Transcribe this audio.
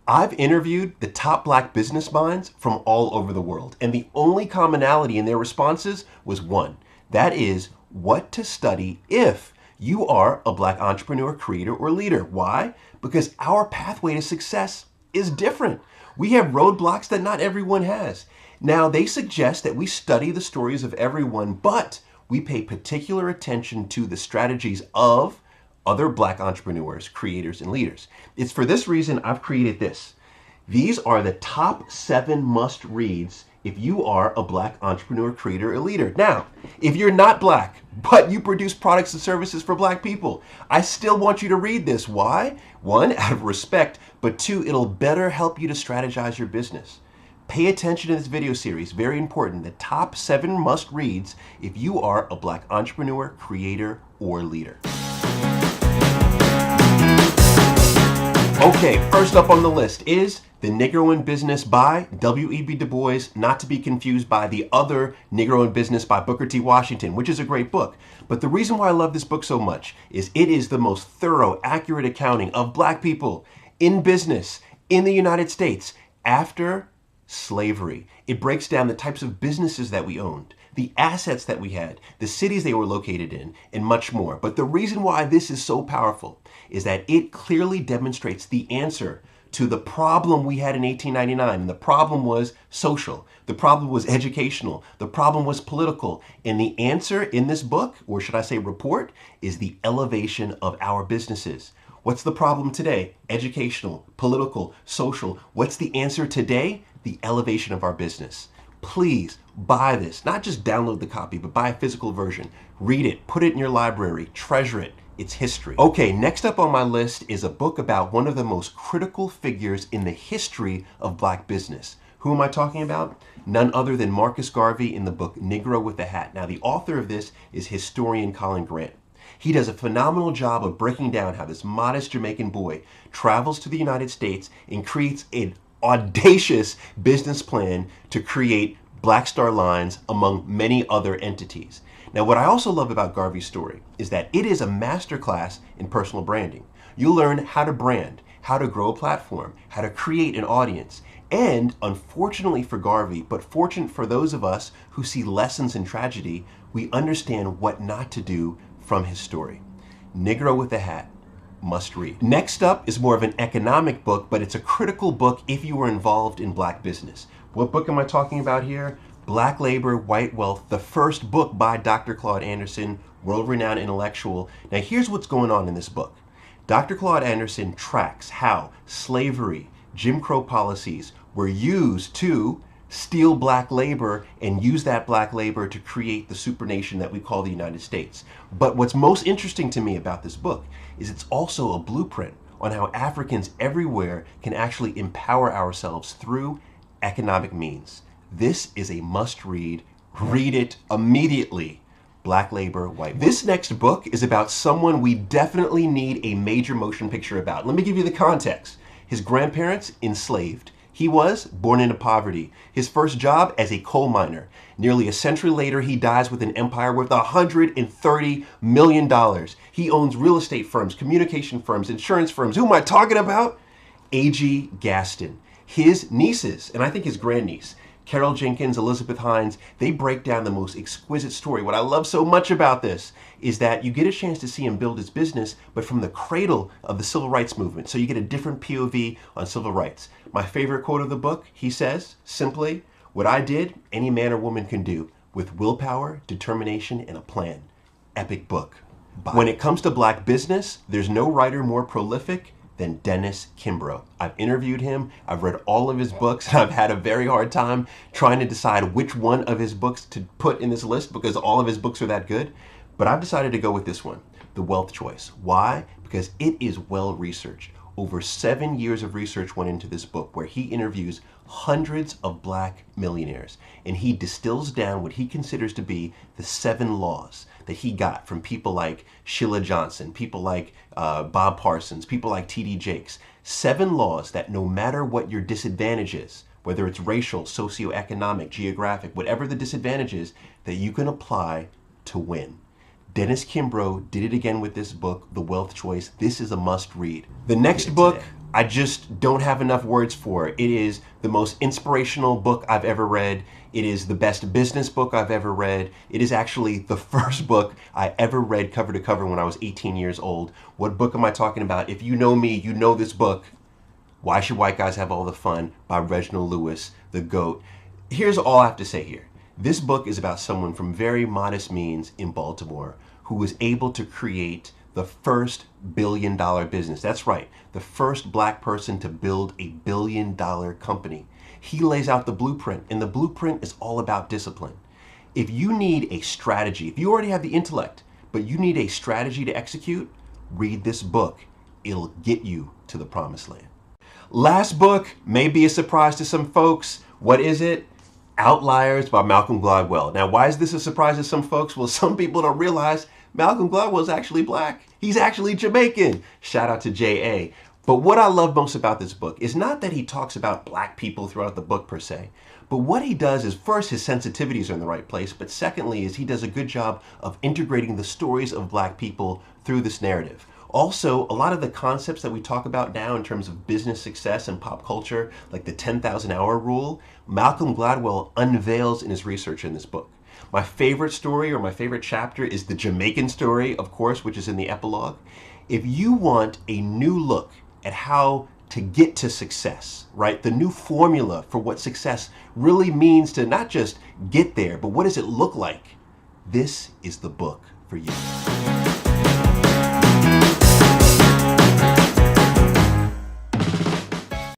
I've interviewed the top black business minds from all over the world, and the only commonality in their responses was one. That is, what to study if you are a black entrepreneur, creator, or leader. Why? Because our pathway to success is different. We have roadblocks that not everyone has. Now, they suggest that we study the stories of everyone, but we pay particular attention to the strategies of other black entrepreneurs, creators, and leaders. It's for this reason I've created this. These are the top 7 must-reads if you are a black entrepreneur, creator, or leader. Now, if you're not black, but you produce products and services for black people, I still want you to read this. Why? 1, out of respect, but 2, it'll better help you to strategize your business. Pay attention to this video series, very important. The top 7 must-reads if you are a black entrepreneur, creator, or leader. Okay, first up on the list is The Negro in Business by W.E.B. Du Bois, not to be confused by the other Negro in Business by Booker T. Washington, which is a great book. But the reason why I love this book so much is it is the most thorough, accurate accounting of black people in business in the United States after slavery. It breaks down the types of businesses that we owned, the assets that we had, the cities they were located in, and much more. But the reason why this is so powerful is that it clearly demonstrates the answer to the problem we had in 1899. And the problem was social. The problem was educational. The problem was political. And the answer in this book, or should I say report, is the elevation of our businesses. What's the problem today? Educational, political, social. What's the answer today? The elevation of our business. Please buy this. Not just download the copy, but buy a physical version. Read it, put it in your library, treasure it. It's history. Okay, next up on my list is a book about one of the most critical figures in the history of black business. Who am I talking about? None other than Marcus Garvey in the book Negro with a Hat. Now, the author of this is historian Colin Grant. He does a phenomenal job of breaking down how this modest Jamaican boy travels to the United States and creates an audacious business plan to create Black Star Lines among many other entities. Now, what I also love about Garvey's story is that it is a masterclass in personal branding. You'll learn how to brand, how to grow a platform, how to create an audience, and unfortunately for Garvey, but fortunate for those of us who see lessons in tragedy, we understand what not to do from his story. Negro with a Hat, must read. Next up is more of an economic book, but it's a critical book if you were involved in black business. What book am I talking about here? Black Labor, White Wealth, the first book by Dr. Claude Anderson, world-renowned intellectual. Now here's what's going on in this book. Dr. Claude Anderson tracks how slavery, Jim Crow policies were used to steal black labor and use that black labor to create the supernation that we call the United States. But what's most interesting to me about this book is it's also a blueprint on how Africans everywhere can actually empower ourselves through economic means. This is a must-read. Read it immediately. Black Labor, White. This next book is about someone we definitely need a major motion picture about. Let me give you the context. His grandparents enslaved. He was born into poverty. His first job as a coal miner. Nearly a century later, he dies with an empire worth $130 million. He owns real estate firms, communication firms, insurance firms. Who am I talking about? A.G. Gaston. His nieces, and I think his grandniece, Carol Jenkins, Elizabeth Hines, they break down the most exquisite story. What I love so much about this is that you get a chance to see him build his business, but from the cradle of the civil rights movement. So you get a different POV on civil rights. My favorite quote of the book, he says, simply, "What I did, any man or woman can do, with willpower, determination, and a plan." Epic book. Bye. When it comes to black business, there's no writer more prolific than Dennis Kimbrough. I've interviewed him, I've read all of his books, and I've had a very hard time trying to decide which one of his books to put in this list because all of his books are that good. But I've decided to go with this one, The Wealth Choice. Why? Because it is well researched. Over 7 years of research went into this book where he interviews hundreds of black millionaires and he distills down what he considers to be the 7 laws that he got from people like Sheila Johnson, people like Bob Parsons, people like T.D. Jakes. 7 laws that no matter what your disadvantage is, whether it's racial, socioeconomic, geographic, whatever the disadvantage is, that you can apply to win. Dennis Kimbrough did it again with this book, The Wealth Choice. This is a must read. The next book I just don't have enough words for it. It is the most inspirational book I've ever read. It is the best business book I've ever read. It is actually the first book I ever read cover to cover when I was 18 years old. What book am I talking about? If you know me, you know this book. Why Should White Guys Have All the Fun by Reginald Lewis, the GOAT. Here's all I have to say here. This book is about someone from very modest means in Baltimore who was able to create the first billion-dollar business. That's right, the first black person to build a billion-dollar company. He lays out the blueprint, and the blueprint is all about discipline. If you need a strategy, if you already have the intellect, but you need a strategy to execute, read this book. It'll get you to the promised land. Last book may be a surprise to some folks. What is it? Outliers by Malcolm Gladwell. Now, why is this a surprise to some folks? Well, some people don't realize Malcolm Gladwell is actually black. He's actually Jamaican. Shout out to J.A. But what I love most about this book is not that he talks about black people throughout the book per se, but what he does is, first, his sensitivities are in the right place, but secondly is he does a good job of integrating the stories of black people through this narrative. Also, a lot of the concepts that we talk about now in terms of business success and pop culture, like the 10,000 hour rule, Malcolm Gladwell unveils in his research in this book. My favorite story or my favorite chapter is the Jamaican story, of course, which is in the epilogue. If you want a new look at how to get to success, right? The new formula for what success really means to not just get there, but what does it look like? This is the book for you.